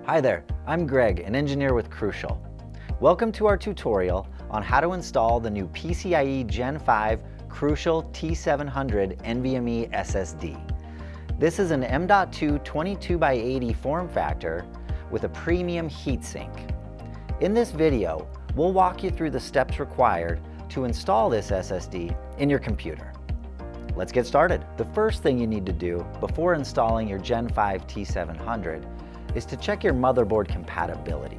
Hi there, I'm Greg, an engineer with Crucial. Welcome to our tutorial on how to install the new PCIe Gen5 Crucial T700 NVMe SSD. This is an M.2 22x80 form factor with a premium heatsink. In this video, we'll walk you through the steps required to install this SSD in your computer. Let's get started. The first thing you need to do before installing your Gen5 T700 is to check your motherboard compatibility.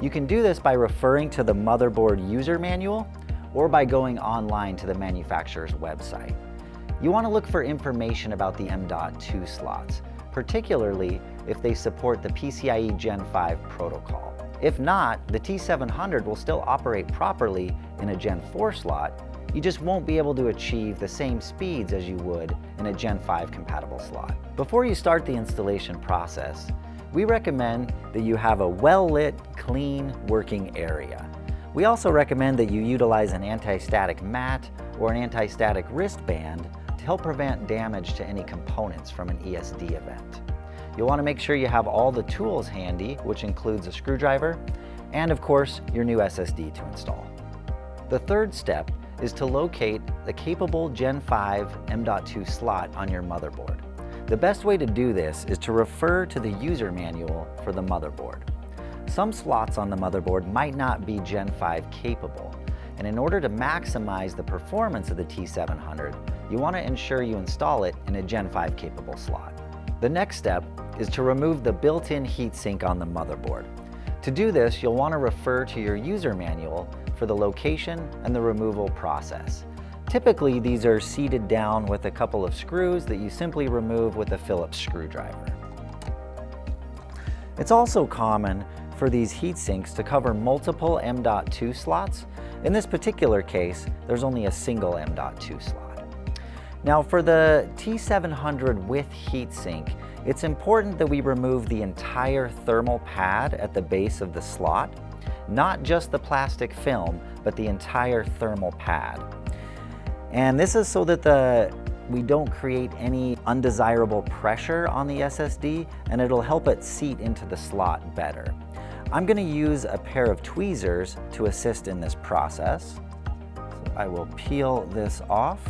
You can do this by referring to the motherboard user manual or by going online to the manufacturer's website. You want to look for information about the M.2 slots, particularly if they support the PCIe Gen5 protocol. If not, the T700 will still operate properly in a Gen4 slot. You just won't be able to achieve the same speeds as you would in a Gen5 compatible slot. Before you start the installation process, we recommend that you have a well-lit, clean working area. We also recommend that you utilize an anti-static mat or an anti-static wristband to help prevent damage to any components from an ESD event. You'll want to make sure you have all the tools handy, which includes a screwdriver and, of course, your new SSD to install. The third step is to locate the capable Gen5 M.2 slot on your motherboard. The best way to do this is to refer to the user manual for the motherboard. Some slots on the motherboard might not be Gen5 capable, and in order to maximize the performance of the T700, you want to ensure you install it in a Gen5 capable slot. The next step is to remove the built-in heatsink on the motherboard. To do this, you'll want to refer to your user manual for the location and the removal process. Typically, these are seated down with a couple of screws that you simply remove with a Phillips screwdriver. It's also common for these heat sinks to cover multiple M.2 slots. In this particular case, there's only a single M.2 slot. Now, for the T700 with heatsink, it's important that we remove the entire thermal pad at the base of the slot, not just the plastic film, but the entire thermal pad. And this is so that we don't create any undesirable pressure on the SSD, and it'll help it seat into the slot better. I'm going to use a pair of tweezers to assist in this process. So I will peel this off,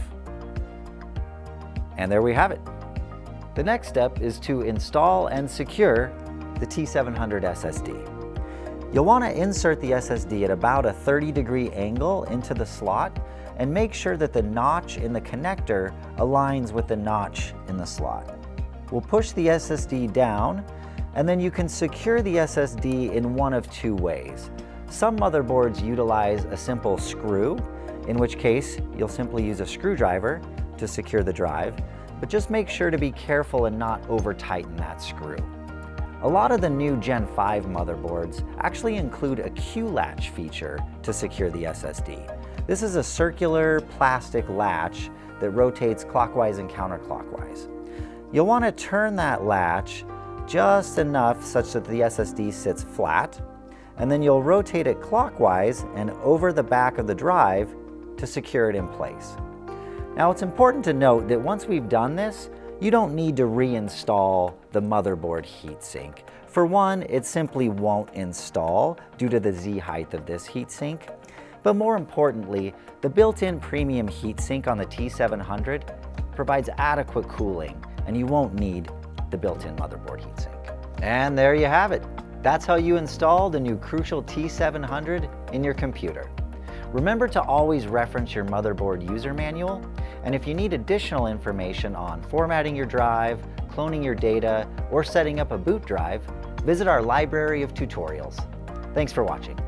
and there we have it. The next step is to install and secure the T700 SSD. You'll want to insert the SSD at about a 30-degree angle into the slot and make sure that the notch in the connector aligns with the notch in the slot. We'll push the SSD down, and then you can secure the SSD in one of two ways. Some motherboards utilize a simple screw, in which case you'll simply use a screwdriver to secure the drive, but just make sure to be careful and not over-tighten that screw. A lot of the new Gen5 motherboards actually include a Q-latch feature to secure the SSD. This is a circular plastic latch that rotates clockwise and counterclockwise. You'll want to turn that latch just enough such that the SSD sits flat, and then you'll rotate it clockwise and over the back of the drive to secure it in place. Now, it's important to note that once we've done this, you don't need to reinstall the motherboard heatsink. For one, it simply won't install due to the Z height of this heatsink. But more importantly, the built-in premium heatsink on the T700 provides adequate cooling, and you won't need the built-in motherboard heatsink. And there you have it. That's how you install the new Crucial T700 in your computer. Remember to always reference your motherboard user manual, and if you need additional information on formatting your drive, cloning your data, or setting up a boot drive, visit our library of tutorials. Thanks for watching.